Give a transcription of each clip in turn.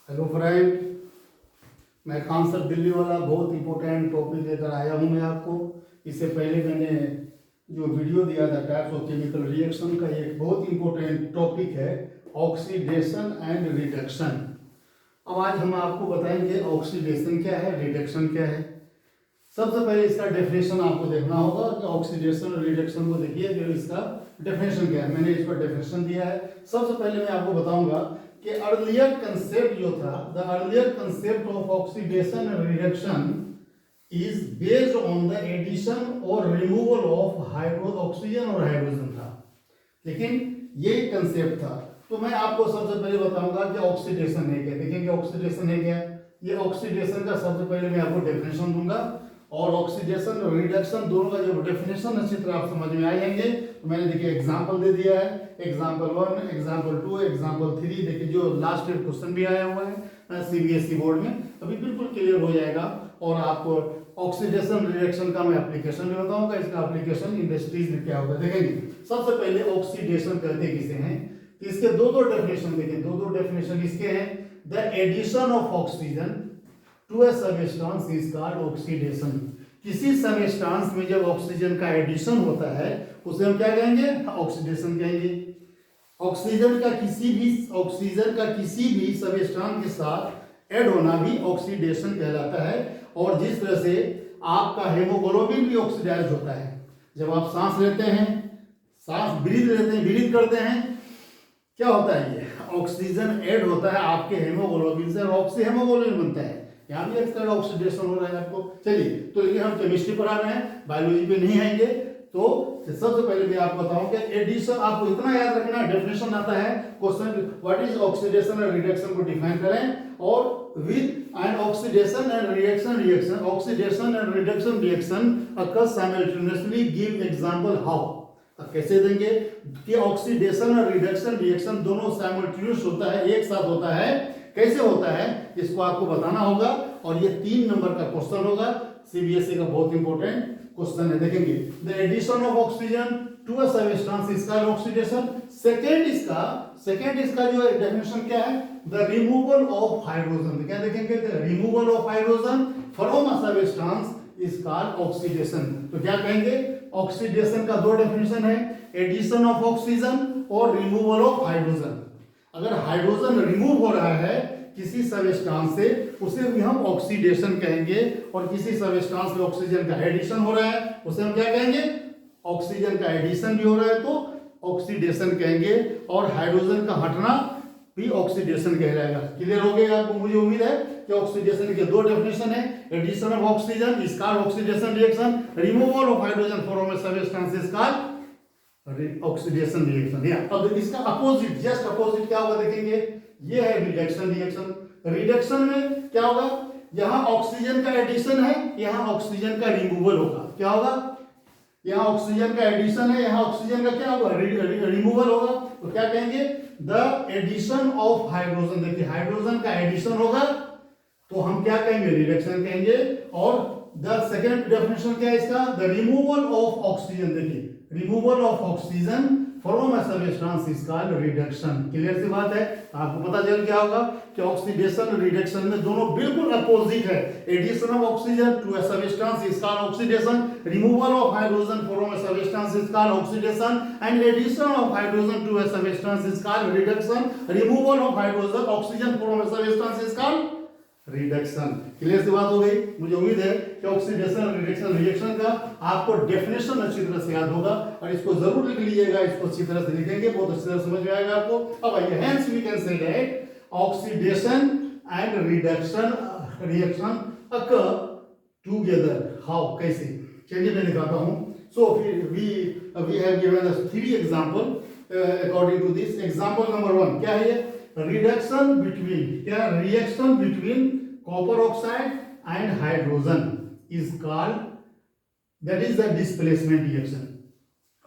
Hello friend, मैं Khan sir Delhi वाला बहुत इंपॉर्टेंट टॉपिक लेकर आया हूँ मैं आपको। इससे पहले मैंने जो वीडियो दिया था टाइप्स ऑफ केमिकल रिएक्शन का, एक बहुत इंपॉर्टेंट टॉपिक है ऑक्सीडेशन एंड रिडक्शन। अब आज हम आपको बताएंगे ऑक्सीडेशन क्या है, रिडक्शन क्या है। सबसे पहले इसका डेफिनेशन आपको देखना होगा कि ऑक्सीडेशन और रिडक्शन को देखिए कि इसका डेफिनेशन क्या है। मैंने इसका डेफिनेशन दिया है। सबसे पहले मैं आपको बताऊंगा कि अर्लियर कंसेप्ट जो था, the earlier concept of oxidation and reduction is based on the addition और रिमूवल ऑफ ऑक्सीजन और हाइड्रोजन था। लेकिन ये कंसेप्ट था। तो मैं आपको सबसे पहले बताऊंगा कि ऑक्सीडेशन है क्या। देखेंगे ऑक्सीडेशन है क्या। ये ऑक्सीडेशन का सबसे पहले मैं आपको डेफिनेशन दूंगा और ऑक्सीडेशन और रिडक्शन दोनों का जब डेफिनेशन अच्छी तरह आप समझ में आ जाएंगे तो मैंने देखिए एग्जांपल दे दिया है, एग्जांपल 1, एग्जांपल 2, एग्जांपल 3। देखिए जो लास्ट ईयर क्वेश्चन भी आया हुआ है सीबीएसई बोर्ड में, अभी बिल्कुल क्लियर हो जाएगा। और आपको ऑक्सीडेशन रिडक्शन का मैं एप्लीकेशन भी बताऊंगा। इसका एप्लीकेशन इंडस्ट्रीज में क्या होता है देखेंगे। सबसे पहले ऑक्सीडेशन कहते किसे हैं, तो इसके दो डेफिनेशन देखें। दो डेफिनेशन इसके हैं। The addition of oxygen to a substance is called oxidation. किसी सबस्टेंस में जब ऑक्सीजन का एडिशन होता है उसे हम क्या कहेंगे, ऑक्सीडेशन कहेंगे। ऑक्सीजन का किसी भी सबस्टेंस के साथ ऐड होना भी ऑक्सीडेशन कहलाता है। और जिस तरह से आपका हेमोग्लोबिन भी ऑक्सीडाइज होता है। जब आप सांस लेते हैं, सांस ब्रीथ करते हैं, क्या होता है, ये ऑक्सीजन ऐड होता है आपके हेमोग्लोबिन से और ऑक्सी हेमोग्लोबिन बनता है। यहाँ भी एक तरह का ऑक्सीडेशन हो रहा है आपको। चलिए, तो लेकिन हम केमिस्ट्री पढ़ा रहे हैं, बायोलॉजी पे नहीं आएंगे। तो सबसे पहले मैं आपको बताऊं कि एडिशन, आपको इतना याद रखना, डेफिनेशन आता है question, what is oxidation and reduction को डिफाइन करें। और with and oxidation and reaction oxidation and reduction reaction occur simultaneously, give example how. अब कैसे देंगे कि ऑक्सीडेशन और रिडक्शन रिएक्शन दोनों साइमल्टेनियस होता है, एक साथ होता है। कैसे होता है इसको आपको बताना होगा और ये 3 नंबर का क्वेश्चन होगा, सीबीएसई का बहुत इंपॉर्टेंट क्वेश्चन है। देखेंगे the addition of oxygen to a substance is called oxidation. Second इसका जो डेफिनेशन क्या है, द रिमूवल ऑफ हाइड्रोजन। क्या देखेंगे, the removal of hydrogen from a substance is called oxidation. तो क्या कहेंगे, ऑक्सीडेशन का 2 डेफिनेशन है, एडिशन ऑफ ऑक्सीजन और रिमूवल ऑफ हाइड्रोजन। अगर हाइड्रोजन रिमूव हो रहा है किसी सबस्टेंस से, उसे भी हम ऑक्सीडेशन कहेंगे। और किसी सबस्टेंस में ऑक्सीजन का एडिशन हो रहा है उसे हम क्या कहेंगे, ऑक्सीजन का एडिशन भी हो रहा है तो ऑक्सीडेशन कहेंगे। और हाइड्रोजन का हटना भी ऑक्सीडेशन कहलाएगा। क्लियर हो गया आपको, मुझे उम्मीद है कि ऑक्सीडेशन के 2 डेफिनेशन है, addition of oxygen is called oxidation reaction, removal of hydrogen from a substance is called oxidation reaction. या अब इसका अपोजिट, जस्ट अपोजिट क्या होगा देखेंगे, ये है रिडक्शन रिएक्शन। रिडक्शन में क्या होगा, यहां ऑक्सीजन का एडिशन है, यहां ऑक्सीजन का रिमूवल होगा। क्या होगा, यहां ऑक्सीजन का एडिशन है, यहां ऑक्सीजन का क्या होगा, रिमूवल होगा। तो क्या कहेंगे, द एडिशन ऑफ हाइड्रोजन। देखिए हाइड्रोजन का एडिशन होगा तो हम क्या कहेंगे, रिडक्शन कहेंगे। और द सेकेंड डेफिनेशन क्या है इसका, द रिमूवल ऑफ ऑक्सीजन। देखिए removal of oxygen from a substance is called reduction. Clear सी बात है, आपको पता चल क्या होगा कि ऑक्सीडेशन और रिडक्शन में दोनों बिल्कुल अपोजिट है। Addition of oxygen to a substance is called oxidation, removal of hydrogen from a substance is called oxidation and addition of hydrogen to a substance is called reduction, removal of hydrogen oxygen from a substance is called reduction. Clear सी बात हो गई। मुझे उम्मीद है कि oxidation और reduction reaction का आपको डेफिनेशन अच्छी तरह से याद होगा और इसको जरूर लिख लीजिएगा। इसको अच्छी तरह से लिखेंगे, बहुत अच्छी तरह समझ में आएगा आपको। अब आइए, hence we can say that oxidation and reduction reaction occur together. How, कैसे, चलिए मैं दिखाता हूं। So we have given us 3 example according to this. Example number 1 क्या है, ये रिडक्शन बिटवीन, क्या, reaction between copper oxide and hydrogen is called, that is the displacement reaction.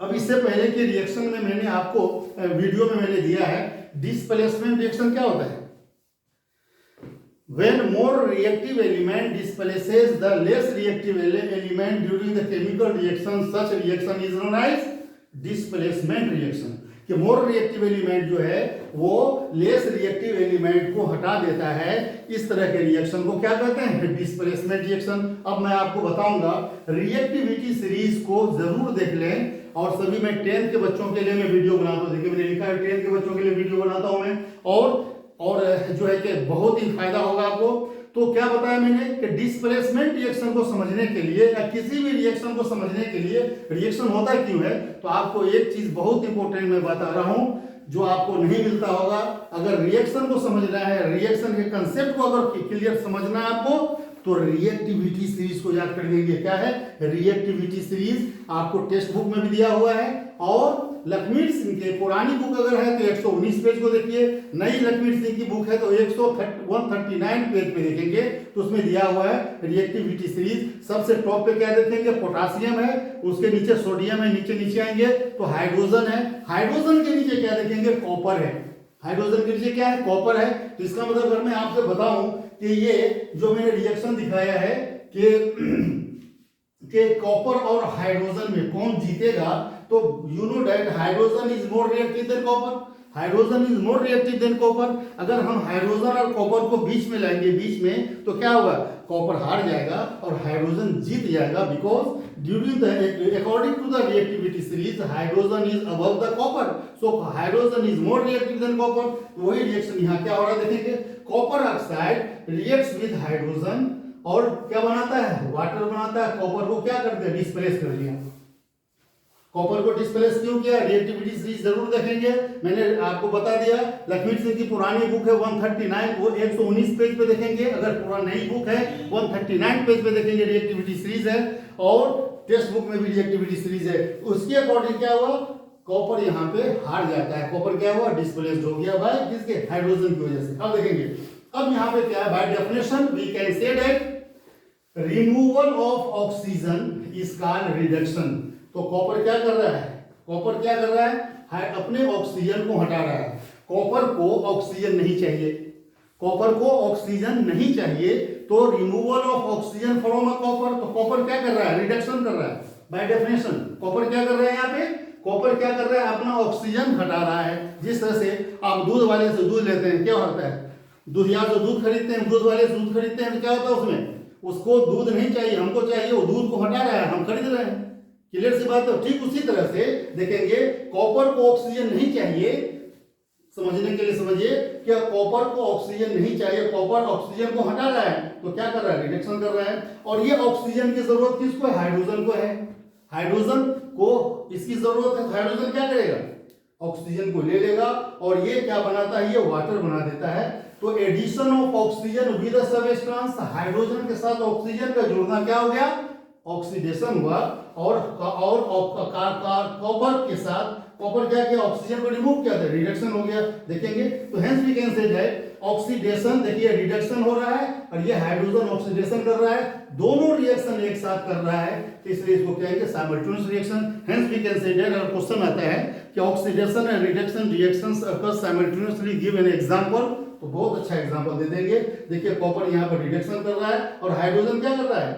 अब इससे पहले के रिएक्शन में मैंने आपको वीडियो में मैंने दिया है, डिस्प्लेसमेंट रिएक्शन क्या होता है, when more reactive element displaces the less reactive element during the chemical reaction, such reaction is known as displacement reaction। कि मोर रिएक्टिव एलिमेंट जो है वो लेस रिएक्टिव एलिमेंट को हटा देता है। इस तरह के रिएक्शन को क्या कहते हैं? Displacement reaction. अब मैं आपको बताऊंगा, रिएक्टिविटी सीरीज को जरूर देख लें। और सभी मैं 10th के बच्चों के लिए मैं वीडियो बनाता हूँ, देखिए मैंने लिखा है 10th के बच्चों के लिए वीडियो बनाता हूँ मैं, और जो है कि बहुत ही फायदा होगा आपको। तो क्या बताया मैंने कि डिस्प्लेसमेंट रिएक्शन को समझने के लिए या किसी भी रिएक्शन को समझने के लिए रिएक्शन होता क्यों है, तो आपको एक चीज बहुत इंपॉर्टेंट मैं बता रहा हूं जो आपको नहीं मिलता होगा। अगर रिएक्शन को समझना है, रिएक्शन के कंसेप्ट को अगर क्लियर समझना है आपको, तो रिएक्टिविटी सीरीज को याद कर लीजिए। क्या है? रिएक्टिविटी सीरीज आपको टेक्स्ट बुक में भी दिया हुआ है, और लक्ष्मीर सिंह के पुरानी बुक अगर है तो 119 पेज को देखिए, नई लक्ष्मीर सिंह की बुक है तो 139 पेज पे देखेंगे तो उसमें दिया हुआ है रिएक्टिविटी सीरीज। सबसे टॉप पे क्या देखेंगे? पोटासियम है, उसके नीचे सोडियम है, नीचे नीचे आएंगे तो हाइड्रोजन है, हाइड्रोजन के नीचे क्या देखेंगे? कॉपर है, हाइड्रोजन के नीचे क्या है? कॉपर है। तो इसका मतलब अगर मैं आपसे बताऊं कि ये जो मैंने रिएक्शन दिखाया है कि कॉपर और हाइड्रोजन में कौन जीतेगा, तो you know that hydrogen is more reactive than copper, hydrogen is more reactive than copper. अगर हम हाइड्रोजन और कॉपर को बीच में लाएंगे, बीच में, तो क्या होगा? कॉपर हार जाएगा और हाइड्रोजन जीत जाएगा, because during the according to the reactivity series hydrogen is above the copper, so hydrogen is more reactive than copper. वही रिएक्शन यहाँ क्या हो रहा है देखेंगे, copper oxide reacts with hydrogen और क्या बनाता है? वाटर बनाता है। कॉपर को क्या कर दिया? डिस्प्लेस कर दिया। कॉपर को डिस्प्लेस क्यों किया? रिएक्टिविटी सीरीज जरूर देखेंगे, मैंने आपको बता दिया। लक्ष्मीर सिंह की पुरानी बुक है 139, वो 119 पेज पे देखेंगे। अगर पूरा नई बुक है 139 पेज पे देखेंगे, रिएक्टिविटी सीरीज है, और टेक्स्ट बुक में भी रिएक्टिविटी सीरीज है। उसके अकॉर्डिंग क्या हुआ? कॉपर यहाँ पे हार जाता है, कॉपर क्या हुआ? डिस्प्लेस्ड हो गया भाई, किसके? हाइड्रोजन की वजह से। अब देखेंगे, अब यहाँ पे क्या है? By definition we can say that removal of oxygen is called reduction. तो कॉपर क्या कर रहा है? कॉपर क्या कर रहा है? अपने ऑक्सीजन को हटा रहा है। कॉपर को ऑक्सीजन नहीं चाहिए, कॉपर को ऑक्सीजन नहीं चाहिए, तो removal of oxygen from a copper, तो कॉपर क्या कर रहा है? रिडक्शन कर रहा है। बाय डेफिनेशन कॉपर क्या कर रहा है? यहाँ पे कॉपर क्या कर रहा है? अपना ऑक्सीजन हटा रहा है। जिस तरह से आप दूध वाले से दूध लेते हैं, क्या होता है? दूध, या जो दूध खरीदते हैं, दूध वाले से दूध खरीदते हैं, तो क्या होता है उसमें? उसको दूध नहीं चाहिए, हमको चाहिए, वो दूध को हटा रहा है, हम खरीद रहे हैं। क्लियर सी बात है। ठीक उसी तरह से देखेंगे, कॉपर को ऑक्सीजन नहीं चाहिए, समझने के लिए समझिए, क्या कॉपर को ऑक्सीजन नहीं चाहिए, कॉपर ऑक्सीजन को हटा रहा है, तो क्या कर रहा है? रिडक्शन कर रहा है। और ये ऑक्सीजन की जरूरत किसको है? हाइड्रोजन को है। हाइड्रोजन को इसकी जरूरत है, हाइड्रोजन क्या करेगा? ऑक्सीजन को ले लेगा, और ये क्या बनाता है? ये वाटर बना देता है। तो addition of oxygen with a substance, hydrogen के साथ ऑक्सीजन का जुड़ना क्या हो गया? ऑक्सीडेशन हुआ। और कॉपर के साथ, कॉपर क्या किया? ऑक्सीजन को रिमूव किया था, रिडक्शन हो गया। देखेंगे तो hence we can say that oxidation, देखिए रिडक्शन हो रहा है और ये हाइड्रोजन ऑक्सीडेशन कर रहा है, दोनों रिएक्शन एक साथ कर रहा है, तो इसलिए इसको कहेंगे simultaneous reaction. Hence we can say that, अगर क्वेश्चन आता है कि oxidation and reduction reactions occur simultaneously, give an example, तो बहुत अच्छा एग्जांपल दे देंगे। देखिए कॉपर यहाँ पर रिडक्शन कर रहा है और हाइड्रोजन क्या कर रहा है?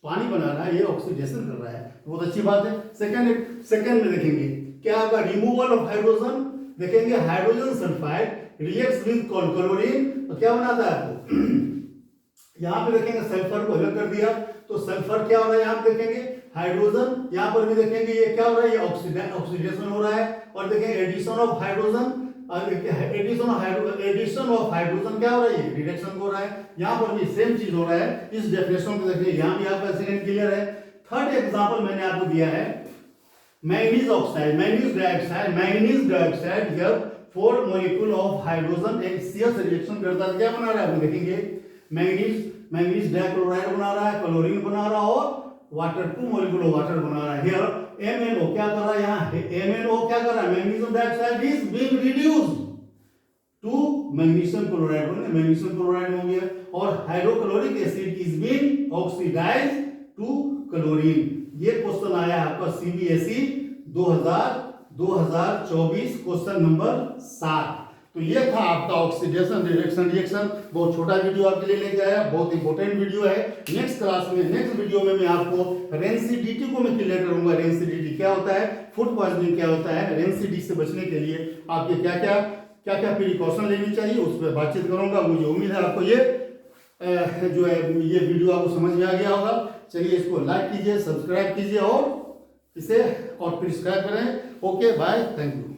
पानी बना रहा है, ये ऑक्सीडेशन कर रहा है, बहुत अच्छी बात है। सेकंड में देखेंगे क्या होगा? रिमूवल ऑफ हाइड्रोजन, देखेंगे hydrogen sulphide reacts with chlorine, तो क्या बनाता है आपको? यहाँ पे देखेंगे सल्फर को अलग कर दिया, तो सल्फर क्या हो रहा है? यहाँ पे देखेंगे हाइड्रोजन, यहाँ पर भी देखेंगे ये क्या हो रहा है? ये ऑक्सीडेशन हो रहा है। और देखेंगे addition of hydrogen, addition of hydrogen क्या हो रहा है? रिडक्शन हो रहा है। यहाँ पर भी सेम चीज हो रहा है। इस डेफिनेशन को देखिए, यहाँ भी आपका सेकंड क्लियर है। थर्ड एग्जांपल मैंने आपको दिया है, मैंगनीज ऑक्साइड, मैंगनीज डाइऑक्साइड जब 4 मॉलिक्यूल ऑफ हाइड्रोजन एक CS रिएक्शन करता है, क्या बना रहा है? आप देखेंगे मैंगनीज डाइक्लोराइड बना रहा है, क्लोरीन बना रहा है, और वाटर 2 मॉलिक्यूल ऑफ वाटर बना रहा है। हियर MnO क्या कर रहा है? यहाँ MnO क्या कर रहा है? Magnesium dioxide is being reduced to magnesium chloride, magnesium chloride हो गया, और hydrochloric acid is being oxidized to chlorine. ये क्वेश्चन आया आपका CBSE 2024 क्वेश्चन नंबर 7। तो ये था आपका ऑक्सीडेशन रिएक्शन। बहुत छोटा वीडियो आपके लिए लेके आया, बहुत इंपॉर्टेंट वीडियो है। नेक्स्ट क्लास में, नेक्स्ट वीडियो में मैं आपको रेंसिडिटी को मैं क्लियर करूंगा। रेंसिडिटी क्या होता है? फूड पॉइजनिंग क्या होता है, रेनसीडी से बचने के लिए आपके क्या क्या प्रिकॉशन लेनी चाहिए, उस पर बातचीत करूंगा। मुझे उम्मीद है आपको ये जो है ये वीडियो आपको समझ में आ गया होगा। चलिए इसको लाइक कीजिए, सब्सक्राइब कीजिए और इसे और प्रिस्क्राइब करें। Okay bye, thank you.